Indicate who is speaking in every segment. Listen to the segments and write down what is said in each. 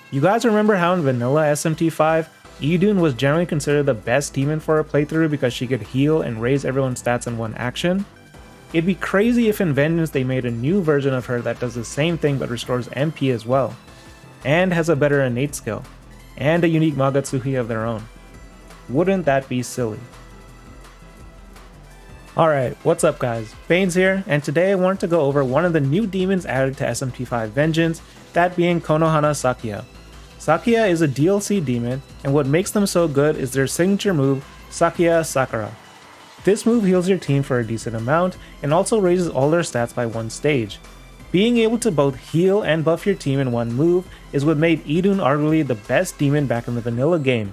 Speaker 1: You guys remember how in vanilla SMT5, Idun was generally considered the best demon for a playthrough because she could heal and raise everyone's stats in one action? It'd be crazy if in Vengeance they made a new version of her that does the same thing but restores MP as well, and has a better innate skill, and a unique Magatsuhi of their own. Wouldn't that be silly? Alright, what's up guys, Banes here, and today I wanted to go over one of the new demons added to SMT5 Vengeance, that being Konohana Sakuya. Sakuya is a DLC demon, and what makes them so good is their signature move, Sakuya Sakura. This move heals your team for a decent amount, and also raises all their stats by one stage. Being able to both heal and buff your team in one move is what made Idun arguably the best demon back in the vanilla game.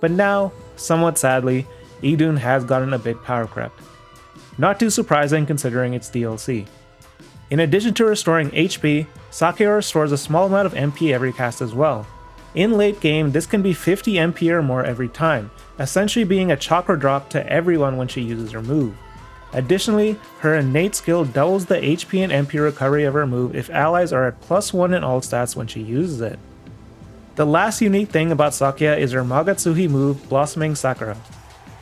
Speaker 1: But now, somewhat sadly, Idun has gotten a bit power crept. Not too surprising considering its DLC. In addition to restoring HP, Sakuya restores a small amount of MP every cast as well. In late game, this can be 50 MP or more every time, essentially being a chakra drop to everyone when she uses her move. Additionally, her innate skill doubles the HP and MP recovery of her move if allies are at +1 in all stats when she uses it. The last unique thing about Sakuya is her Magatsuhi move, Blossoming Sakura.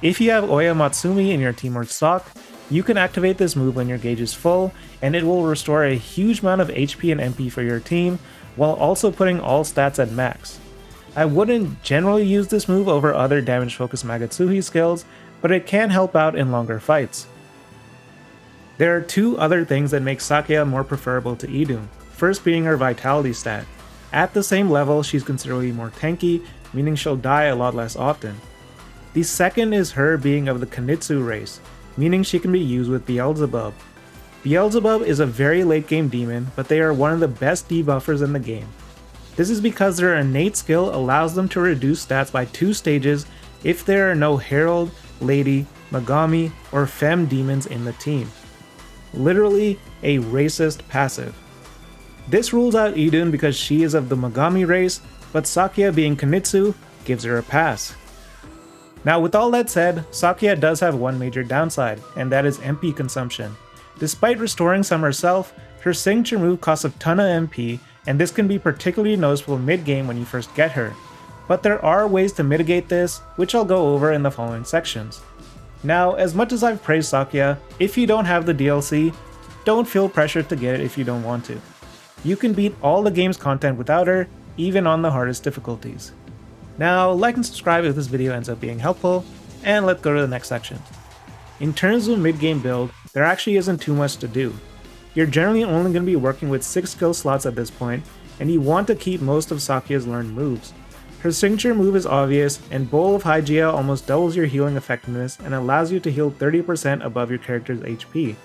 Speaker 1: If you have Oya Matsumi in your team or stock, you can activate this move when your gauge is full, and it will restore a huge amount of HP and MP for your team, while also putting all stats at max. I wouldn't generally use this move over other damage focused Magatsuhi skills, but it can help out in longer fights. There are two other things that make Sakuya more preferable to Idun, first being her vitality stat. At the same level, she's considerably more tanky, meaning she'll die a lot less often. The second is her being of the Kanitsu race, meaning she can be used with Beelzebub. Beelzebub is a very late game demon, but they are one of the best debuffers in the game. This is because their innate skill allows them to reduce stats by 2 stages if there are no Herald, Lady, Megami, or Femme demons in the team. Literally a racist passive. This rules out Idun because she is of the Megami race, but Sakuya being Kanitsu gives her a pass. Now with all that said, Sakuya does have one major downside, and that is MP consumption. Despite restoring some herself, her signature move costs a ton of MP, and this can be particularly noticeable mid-game when you first get her. But there are ways to mitigate this, which I'll go over in the following sections. Now, as much as I've praised Sakuya, if you don't have the DLC, don't feel pressured to get it if you don't want to. You can beat all the game's content without her, even on the hardest difficulties. Now, like and subscribe if this video ends up being helpful, and let's go to the next section. In terms of mid-game build, there actually isn't too much to do. You're generally only going to be working with 6 skill slots at this point, and you want to keep most of Sakuya's learned moves. Her signature move is obvious, and Bowl of Hygeia almost doubles your healing effectiveness and allows you to heal 30% above your character's HP.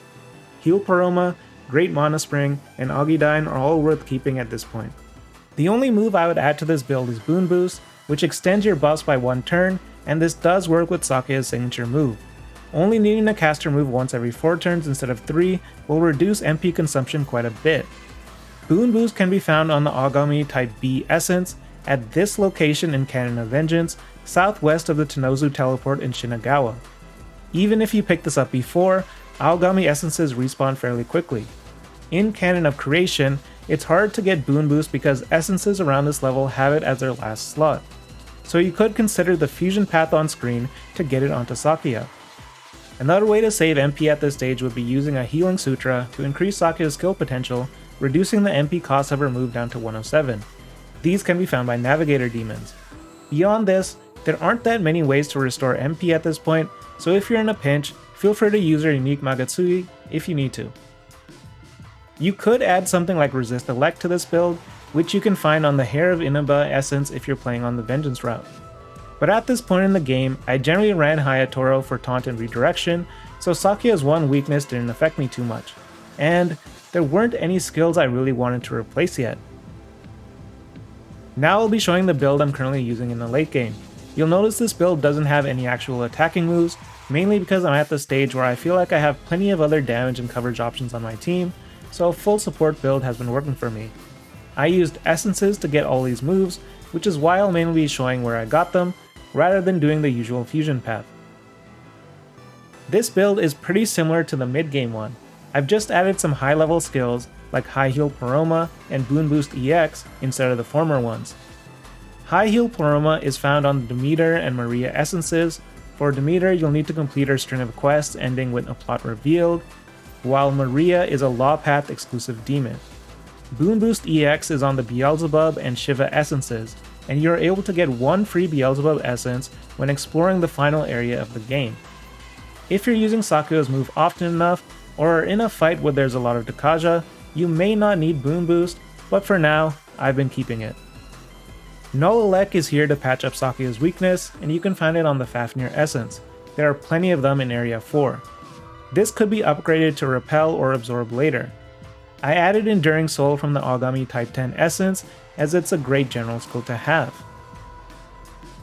Speaker 1: Heal Pleroma, Great Mana Spring, and Augidine are all worth keeping at this point. The only move I would add to this build is Boon Boost, which extends your buffs by 1 turn, and this does work with Sakuya's signature move. Only needing to cast her move once every 4 turns instead of 3 will reduce MP consumption quite a bit. Boon Boost can be found on the Aogami Type B Essence at this location in Canon of Vengeance, southwest of the Tennozu teleport in Shinagawa. Even if you pick this up before, Aogami Essences respawn fairly quickly. In Canon of Creation, it's hard to get Boon Boost because Essences around this level have it as their last slot, so you could consider the fusion path on screen to get it onto Sakuya. Another way to save MP at this stage would be using a Healing Sutra to increase Sakuya's skill potential, reducing the MP cost of her move down to 107. These can be found by Navigator demons. Beyond this, there aren't that many ways to restore MP at this point, so if you're in a pinch, feel free to use your unique Magatsuhi if you need to. You could add something like Resist Elec to this build, which you can find on the Hare of Inaba Essence if you're playing on the Vengeance route. But at this point in the game, I generally ran Hayatoro for taunt and redirection, so Sakuya's one weakness didn't affect me too much, and there weren't any skills I really wanted to replace yet. Now I'll be showing the build I'm currently using in the late game. You'll notice this build doesn't have any actual attacking moves, mainly because I'm at the stage where I feel like I have plenty of other damage and coverage options on my team, so a full support build has been working for me. I used essences to get all these moves, which is why I'll mainly be showing where I got them, rather than doing the usual fusion path. This build is pretty similar to the mid-game one. I've just added some high-level skills like High Heal Pleroma and Boon Boost EX instead of the former ones. High Heal Pleroma is found on the Demeter and Maria essences. For Demeter, you'll need to complete her string of quests ending with a plot revealed, while Maria is a Law Path exclusive demon. Boon Boost EX is on the Beelzebub and Shiva essences, and you're able to get one free Beelzebub essence when exploring the final area of the game. If you're using Sakuya's move often enough, or are in a fight where there's a lot of Dekaja, you may not need Boon Boost, but for now, I've been keeping it. Null Elec is here to patch up Sakuya's weakness, and you can find it on the Fafnir essence. There are plenty of them in Area 4. This could be upgraded to Repel or Absorb later. I added Enduring Soul from the Aogami Type 10 essence, as it's a great general skill to have.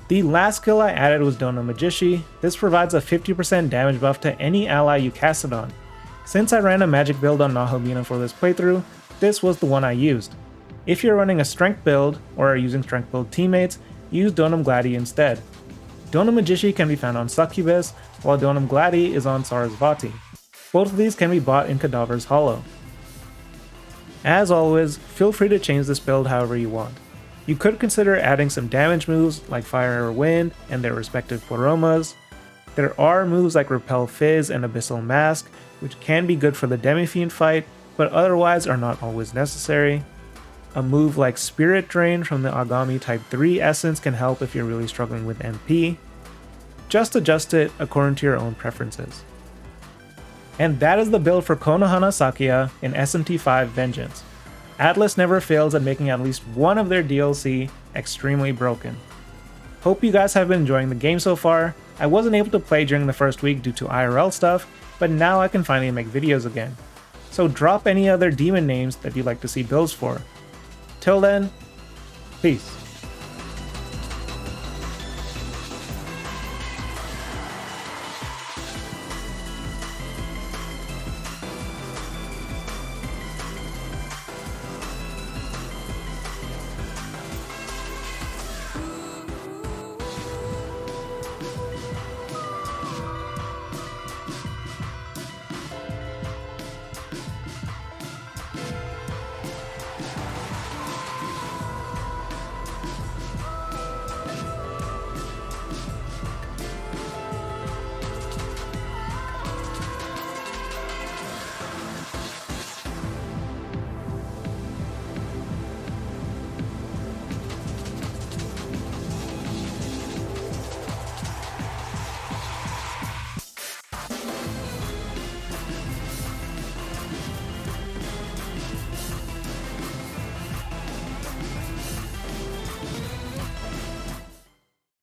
Speaker 1: The last skill I added was Donum Magici. This provides a 50% damage buff to any ally you cast it on. Since I ran a magic build on Nahobino for this playthrough, this was the one I used. If you're running a strength build, or are using strength build teammates, use Donum Gladi instead. Donum Magici can be found on Succubus, while Donum Gladi is on Sarasvati. Both of these can be bought in Cadaver's Hollow. As always, feel free to change this build however you want. You could consider adding some damage moves like Fire or Wind and their respective Pleromas. There are moves like Repel Fizz and Abyssal Mask, which can be good for the Demi-Fiend fight, but otherwise are not always necessary. A move like Spirit Drain from the Aogami Type 3 essence can help if you're really struggling with MP. Just adjust it according to your own preferences. And that is the build for Konohana Sakuya in SMT5 Vengeance. Atlus never fails at making at least one of their DLC extremely broken. Hope you guys have been enjoying the game so far. I wasn't able to play during the first week due to IRL stuff, but now I can finally make videos again. So drop any other demon names that you'd like to see builds for. Till then, peace.